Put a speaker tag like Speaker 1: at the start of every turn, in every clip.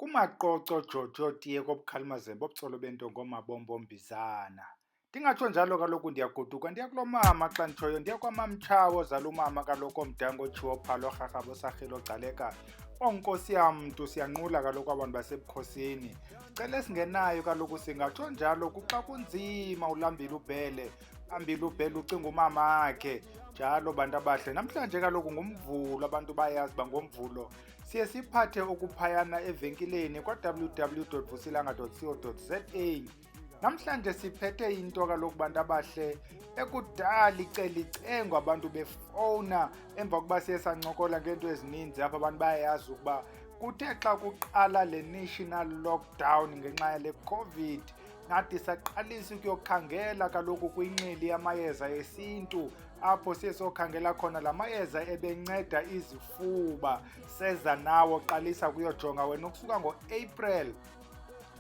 Speaker 1: kumaqoqo jojo tiye kobukhalimazembe bobucholo bento ngomabombombizana. Ndingatsho njalo kaloku ndiyagoduka ndiya kulo mama xa nditshoyo, ndiya kwamamtshawo ozala umama kaloku omdanga otshiwo phalo rharhabo sarhilo gcaleka. Onkosi yam mntu siyanqula kaloku abantu basebukhosini. Sicele singenayo kaloku singatsho njalo kuxa kunzima ulambile ubhele. Ambile ubhele ucinga umamakhe. Njalo bantu abahle. Namhlanje kaloku ngumvulo, abantu bayazi uba ngomvulo siye siphathe okuphayana evenkileni kwa-www.vusilanga.co.za. Namhlanje siphethe into kaloku bantu abahle ekudala icela icengwa abantu befowuna emva kokuba siye sancokola ngento ezininzi apha. Abantu bayayazi ukuba kuthe xa kuqala le national lockdown ngenxa yale COVID, nathi saqalisa ukuyokhangela kaloku kwinqili yamayeza esintu apho siye sokhangela khona la mayeza ebenceda izifuba. Seza nawo qalisa kuyojonga wena ukusuka ngo-April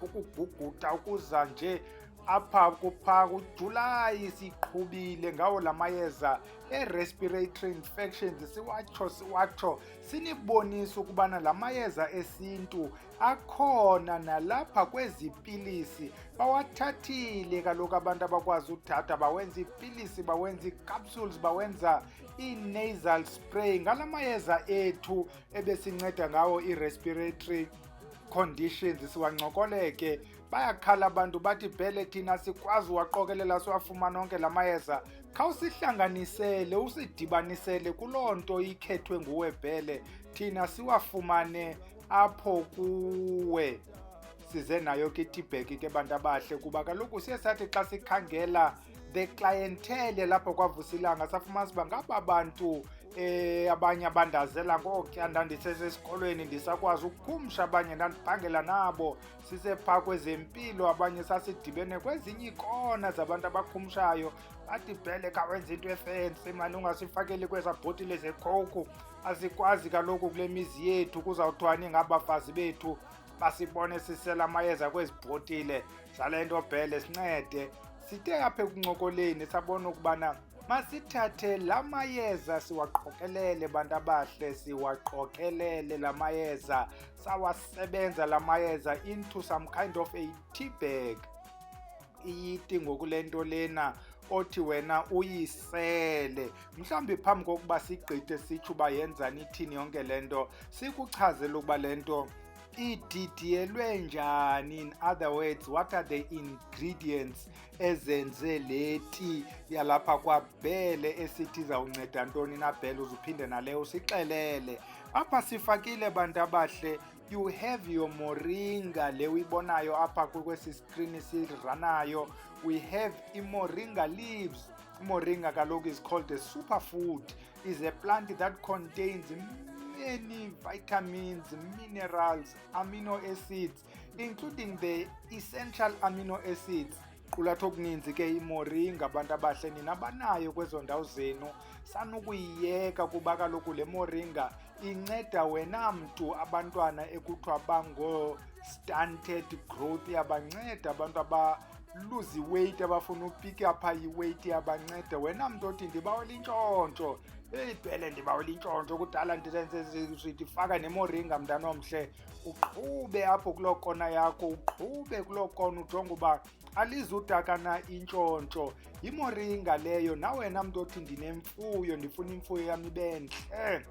Speaker 1: ukuguguta ukuza nje apha kupha kuJulayi siqhubile ngawo la mayeza e-respiratory infections. Siwatsho sinibonisa ukubana la mayeza esintu akhona nalapha kwezi pilisi. Bawathathile kaloku abantu abakwazi uthatha, bawenza ipilisi, bawenza ii-capsules, bawenza i-nasal spray ngala mayeza ethu ebesinceda ngawo i-respiratory conditions. Siwancokoleke, bayakhala abantu bathi bhele thina sikwazi uwaqokelela siwafumana onke la mayeza. Khawusihlanganisele usidibanisele kuloo nto ikhethwe nguwe bhele, thina siwafumane apho kuwe. Size nayo ke Teabag ke bantu abahle, kuba kaloku siye sathi xa sikhangela the clientele lapho kwaVusilanga safumanisa uba ngaba bantu abanye abandazela ngokya ndandisesesikolweni ndisakwazi ukukhumsha, abanye ndandiphangela nabo sisephaa kwezempilo, abanye sasidibene kwezinye iikona zabantu abakhumshayo. Bathi bhele kawenza into efensi mani, ungasifakeli kwezaa bhotile zecoke. Asikwazi kaloku kule mizi yethu kuzawuthiwani ngabafazi bethu basibone sisela amayeza kwezi bhotile zale nto bhele sincede. Sithe apha ekuncokoleni sabona ukubana masithathe la mayeza siwaqokelele bantu abahle, siwaqokelele la mayeza, sawasebenza la mayeza into some kind of a Teabag. Iyiti ngoku le nto lena othi wena uyisele. Mhlawumbi phambi kokuba sigqithe sitsho uba yenzani ithini yonke le nto, sikuchazele ukuba le nto ididiyelwe njani. In other words, what are the ingredients ezenze le ti yalapha kwabhele esithi zawunceda ntoni na bhele, uzuphinde naleyo usixelele. Apha sifakile bantu abahle, you have your moringa le uyibonayo apha kwesi screen siranayo. We have i-moringa leaves. Moringa kaloku is called a superfood, is a plant that contains many vitamins, minerals, amino acids, including the essential amino acids. Qulatha okuninzi ke imoringa abantu abahle, nina banayo kwezo ndawo zenu sanukuyiyeka kuba kaloku le moringa inceda wena mntu abantwana ekuthiwa bango-stunted growth. Yabanceda abantu lose weight, abafuna upika apha iweight yabanceda. Wena mntu othi ndibawela intshontsho, bhele ndibawela intshontsho, kudala ndifaka nemoringa mntana omhle, uqhube apho kuloo kona yakho, uqhube kuloo kona ujonge uba alizutakana intshontsho. Yimoringa leyo. Nawena mntu othi ndinemfuyo, ndifuna imfuyo yam ibe ntle,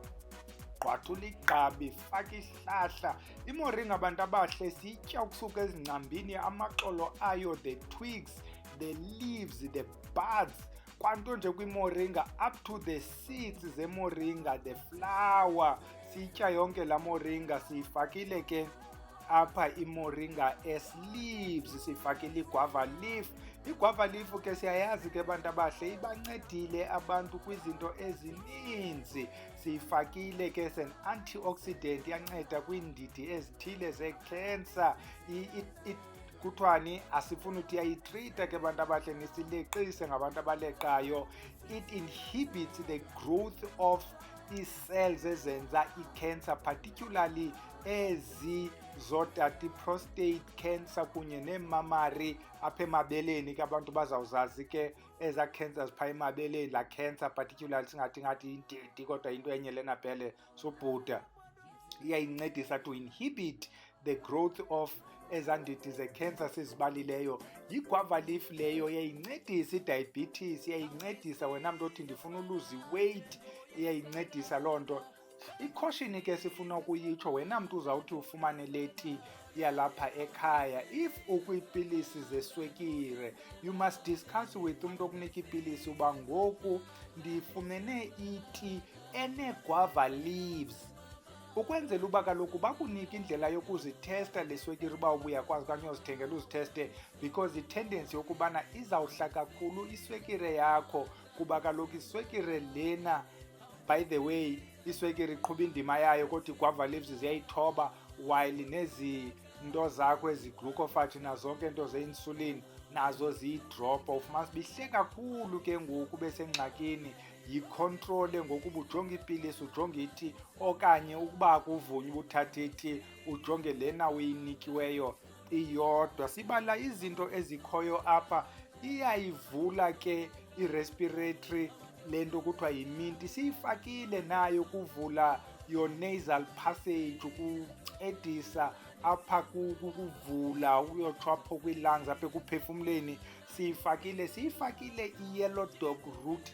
Speaker 1: gqwathula igqabi, faka ihlahla. Imoringa abantu abahle siyitya ukusuka ezingcambini, amaxolo ayo, the twigs, the leaves, the buds, kwanto nje kwimoringa up to the seeds zemoringa, the flower. Siyitya yonke la moringa. Siyifakile ke apha imoringa as leaves, siyifakile iguava leaf. Iguava leaf ke siyayazi ke bantu abahle ibancedile abantu kwizinto ezininzi. Siyifakile ke as an antioxidant, yanceda kwiindidi ezithile ze-cancer. Kuthiwani asifuni uthi yayitrita ke bantu abahle, nisileqise ngabantu abaleqayo. It inhibits the growth of ii-cells ezenza i-cancer, particularly ezizodati prostate cancer kunye neemamari apha emabeleni ke. Abantu bazawuzazi ke ezaa cancers phaa emabeleni, laa cancer particularly singathi intiti kodwa into enye lena bhele sobhuda. Iyayincedisa to inhibit the growth of ezandidi ze-cancer sizibalileyo, yi-guava leaf leyo. Iyayincedisa i-diabetes, iyayincedisa wena mntu othi ndifuna uluza weight, iyayincedisa loo nto. Icaution ke sifuna ukuyitsho, wena mntu uzawuthi ufumane leti yalapha ekhaya, if ukwiipilisi zeswekire, you must discuss with umntu okunika iipilisi uba ngoku ndifumene iti ene-guava leaves, ukwenzela uba kaloku bakunika indlela yokuzithesta le swekire uba ubuyakwazi okanye uyozithengela uzitheste, because itendency yokubana izawuhla kakhulu iswekire yakho, kuba kaloku iswekire lena, by the way, iswekire iqhuba indima yayo kodwa i-guava leaves ziyayithoba, while nezi nto zakho ezi-glucofage nazonke nto ze-insulin nazo ziyidropha. Ufumanisa bihle kakhulu ke ngoku besengxakini, yicontrole ngokuba ujonge iipilisi, ujonge iti, okanye ukuba akuvunywa ubuthatha iti, ujonge lena uyinikiweyo iyodwa. Sibala izinto ezikhoyo apha, iyayivula ke i-respiratory, le nto kuthiwa yiminti, siyifakile nayo kuvula your nasal passage, ukuncedisa apha kukuvula uyotsho apho kwii-lungs, apha ekuphefumleni. Siyifakile i-yellow dog root.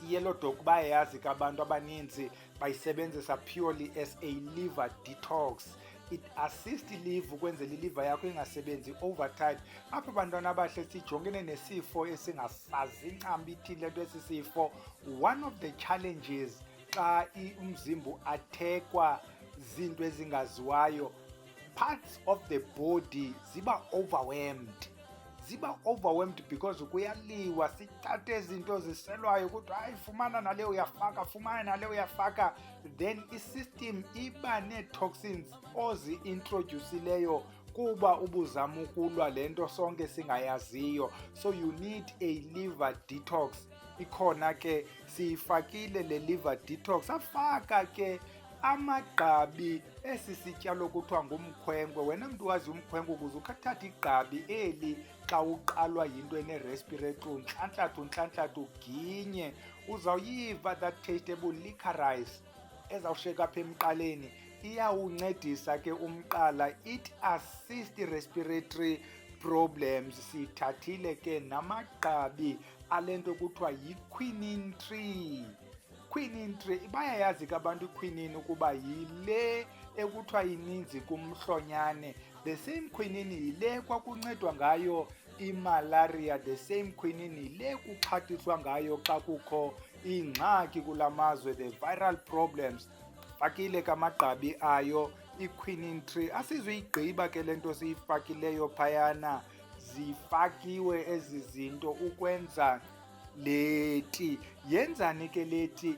Speaker 1: I-yellow dog bayayazi ke abantu abaninzi, bayisebenzisa purely as a liver detox. It assists liver ukwenzela iliver yakho ingasebenzi overtime. Apha bantwana abahle sijongene nesifo esingasazi ncam ithile nto esi sifo. One of the challenges xa umzimba athekwa zinto ezingaziwayo, parts of the body ziba overwhelmed because kuyaliwa, sithathe izinto ziselwayo kuthiwa hayi fumana nale uyafaka, fumana nale uyafaka, then isystem iba nee-toxins ozi-introducileyo kuba ubuzama ukulwa le nto sonke singayaziyo. So you need a liver detox. Ikhona ke, siyifakile le liver detox. Afaka ke amagqabi, esi sityalo kuthiwa ngumkhwenkwe. Wena mntu wazi umkhwenkwe ukuze ukhathatha igqabi eli xa uqalwa yinto ene-respiratory, untlantlathu uginye, uzawuyiva that tasteable licorice ezawusheka apha emqaleni. Iyawuncedisa ke umqala, it assist respiratory problems. Siyithathile ke namagqabi ale nto kuthiwa yi-quinine tree. Quinine tree, bayayazi ke abantu i-quinine ukuba yile ekuthiwa ininzi kumhlonyane. The same quinine yile kwakuncedwa ngayo imalaria, the same quinine yile kuxhathiswa ngayo xa kukho ingxaki kula mazwe, the viral problems. Fakile ke amagqabi ayo i-quinine tree. Asizuyigqiba ke le nto siyifakileyo phayana, zifakiwe ezi zinto ukwenza leti. Yenzani ke leti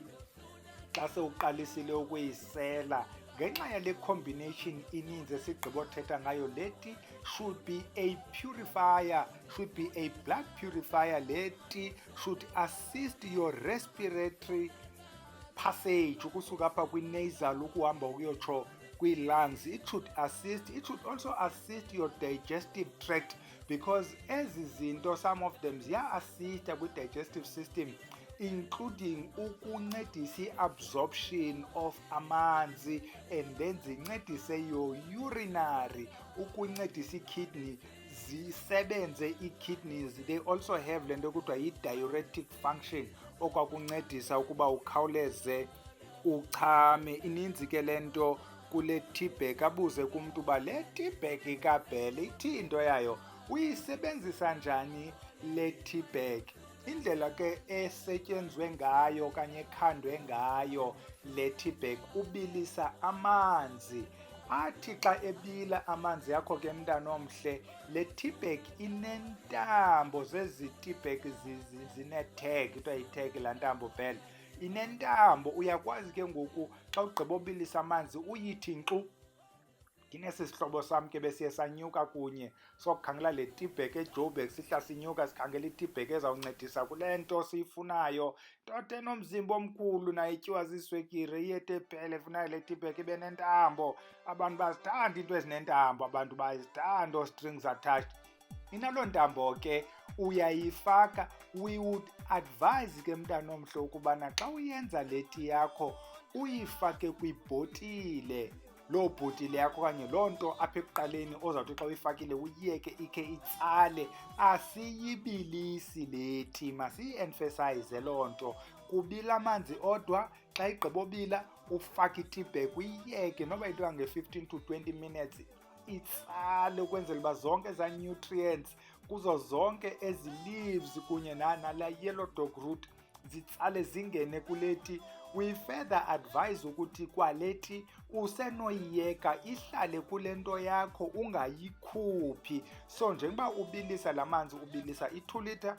Speaker 1: xa sewuqalisile ukuyisela? Ngenxa yale combination ininzi esigqibothetha ngayo, leti should be a purifier, should be a blood purifier. Leti should assist your respiratory passage, ukusuka apha kwi-nasal ukuhamba ukuyotsho kwii-lungs. It should also assist your digestive tract, because ezi zinto, some of them ziya-assista kwi-digestive system, including ukuncedisa i-absorption of amanzi, and then zincedise your urinary, ukuncedisa i-kidney zisebenze ii-kidneys. They also have le nto kuthiwa yi-diuretic function, okwakuncedisa ukuba ukhawuleze uchame. Ininzi ke le nto kule Teabag. Abuze kumntu uba le Teabag kabhele ithi into yayo, uyisebenzisa njani le Teabag? Indlela ke esetyenzwe ngayo okanye ekhandwe ngayo le Teabag, ubilisa amanzi. Athi xa ebila amanzi akho ke mntana omhle, le Teabag inentambo, zezi Teabag zine-tag, kuthiwa yi-tag laa ntambo phela, inentambo. Uyakwazi ke ngoku xa ugqiba ubilisa amanzi uyithi nkxu. Ndinesi sihlobo sam ke besiye sanyuka kunye sokukhangela le Teabag eJoburg, sihla sinyuka sikhangela i-Teabag ezawuncedisa kule nto siyifunayo. Nto enomzimba omkhulu nayo ityiwa ziiswekire, iyete ephele, ifunayo le Teabag ibe nentambo. Abantu bazithanda into ezinentambo, abantu bazithanda oo-strings attached. Inaloo ntambo ke uyayifaka. We would advise ke mntana omhle ukubana xa uyenza le tea yakho uyifake kwibhotile. loo bhotile yakho okanye loo nto apha ekuqaleni ozawuthi xa uyifakile uyiyeke ikhe itsale. Asiyibilisi le ti, masiyi-emphasize loo nto. Kubila amanzi odwa, xa igqibobila ufake i-teabag uyiyeke noba into yange-15 to 20 minutes itsale, ukwenzela uba zonke ezaa nutrients kuzo zonke ezi leaves kunye nala yellow dog root zitsale zingene kule ti. We further advise ukuthi kwaleti usenoyiyeka ihlale kule nto yakho ungayikhuphi. So njengoba ubilisa la manzi, ubilisa i-2 litre,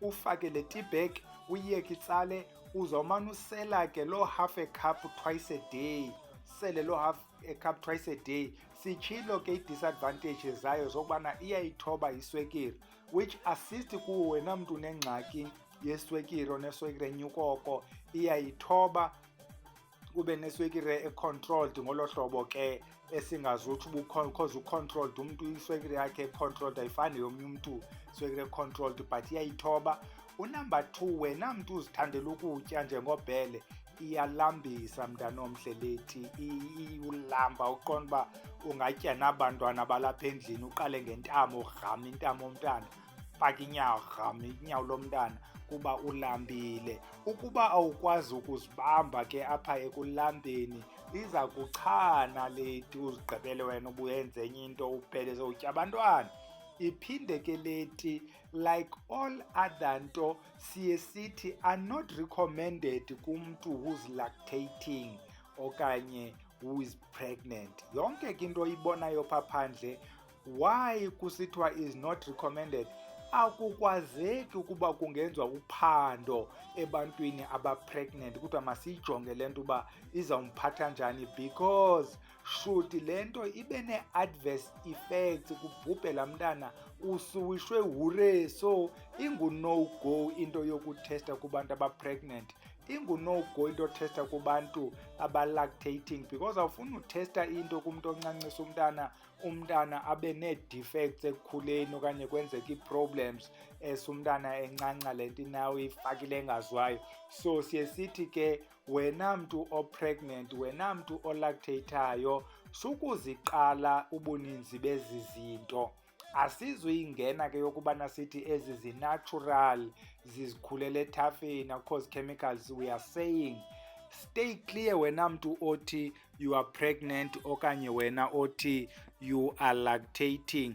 Speaker 1: ufake le teabag uyiyeke itsale, uzawumane usela ke loo half a cup twice a day. Sele loo half a cup twice a day. Sitshilo ke i-disadvantages zayo zokubana iyayithoba iswekire, which assist kuwo wena mntu unengxaki yeswekire oneswekire enyukoko, iyayithoba ube neswekire econtrolled ngolo hlobo ke esingazuthi because ucontrolled umntu iswekire yakhe econtrolled ayifani yomnye umntu iswekire econtrolled, but iyayithoba. Unumber 2, wena mntu uzithandela ukutya njengobhele, iyalambisa mntanomhle leti, ulamba uqonda uba ungatya nabantwana balapha endlini, uqale ngentamo ugama intamo omntana, faka inyawo gama inyawo lomntana kuba ulambile. Ukuba awukwazi ukuzibamba ke apha ekulambeni, iza kuchana leti uzigqibele wena ubuyenze enye into uphele sowutya abantwana. Iphinde ke leti, like all other nto siye sithi are not recommended kumntu who's lactating okanye who is pregnant. Yonke ke into oyibonayo phaa phandle, why kusithiwa is not recommended? Akukwazeki ukuba kungenziwa uphando ebantwini abapregnant kuthiwa masiyijonge le nto uba izawumphatha njani, because should le nto ibe nee-adverse effects, kubhubhe laa mntana usuwishwe hure. So ingu-no-go into yokuthesta kubantu abapregnant, ingu-no-go into yothesta kubantu abalactating, because awufuni uthesta into kumntu oncancisa umntana abe nee-defects ekukhuleni okanye kwenzeka ii-problems umntana encanca le nto nawe ifakile engaziwayo. So siye sithi ke wena mntu opregnant, wena mntu olactatayo, sukuziqala ubuninzi bezi zinto. Asizuyingena ke yokubana sithi ezi zi-natural zizikhulela ethafeni cause chemicals. We are saying stay clear wena mntu othi you are pregnant okanye wena othi you are lactating.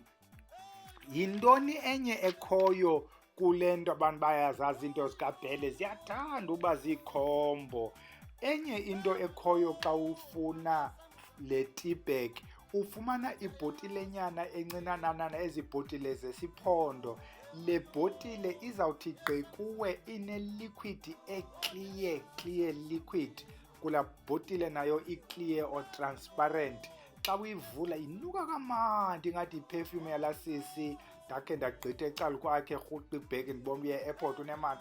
Speaker 1: Yintoni enye ekhoyo kule nto abantu bayazazi into zikabhele ziyathanda uba ziikhombo? Enye into ekhoyo xa ufuna le teabag, ufumana ibhotilenyana encinanana, ezi bhotile zesiphondo. Le bhotile izawuthi gqi kuwe ine-liquid clear liquid. Kulaa bhotile nayo i-clear or transparent. Xa uyivula inuka kamandi ngathi iperfume yalaa sisi ndakhe ndagqitha ecala kwakhe rhuqa ibhegi ndibona uye e-airport unemali.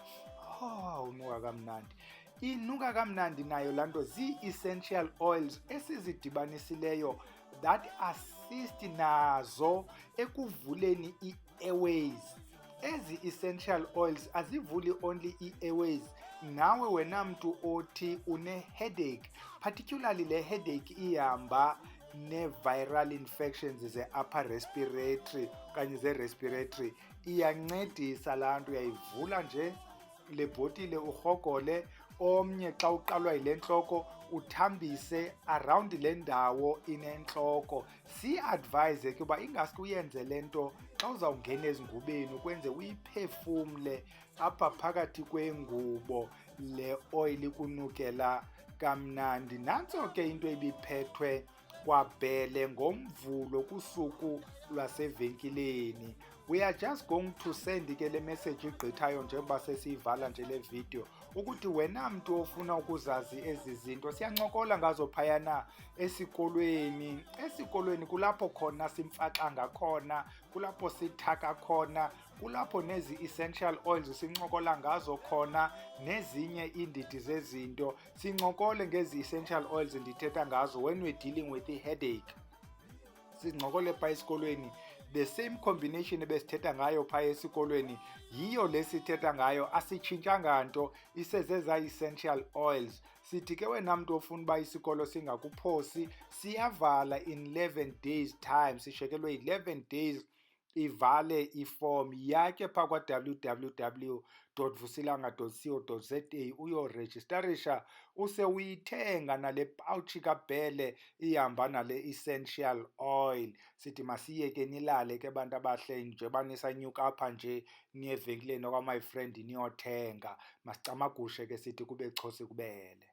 Speaker 1: Unuka kamnandi. Inuka kamnandi nayo laa nto zii-essential oils esizidibanisileyo that assist nazo ekuvuleni ii-airways. Ezi essential oils azivuli only ii-airways. Nawe wena mntu othi une-headache, particularly le headache ihamba ne-viral infections ze-upper respiratory okanye ze-respiratory, iyancedisa laa nto. Uyayivula nje le bhotile urhogole, omnye xa uqalwa yile ntloko uthambise around le ndawo inentloko. Si-advise ke uba ingaske uyenze le nto xa uzawungena ezingubeni ukwenze uyiphefumle apha phakathi kwengubo, le oil ikunukela kamnandi. Nantso ke into ebiphethwe kwabhele ngomvulo kusuku lwasevenkileni. We are just going to send ke le message igqithayo njengoba sesiyivala nje le video, ukuthi wena mntu ofuna ukuzazi ezi zinto siyancokola ngazo phayana esikolweni. Esikolweni kulapho khona simfaxa ngakhona, kulapho sithaka khona, kulapho nezi essential oils sincokola ngazo khona, nezinye iindidi zezinto. Sincokole ngezi essential oils ndithetha ngazo when we're dealing with i-headache. Sincokole phaa esikolweni, the same combination ebesithetha ngayo phaa esikolweni yiyo le sithetha ngayo, asitshintshanga nto, isezeza essential oils. sithi ke wena mntu ofuna uba isikolo singakuphosi, siyavala in 11 days time, sishekelwe 11 days ivale iform yakhe phaa kwa-www.vusilanga.co.za uyorejistarisha use uyithenga nale pawutshi kabhele ihamba nale essential oil. Sithi masiyeke nilale ke bantu abahle nje banisanyuka apha nje niye evenkileni okwa my friend niyothenga, masicamagushe ke sithi kube xhosi kubele.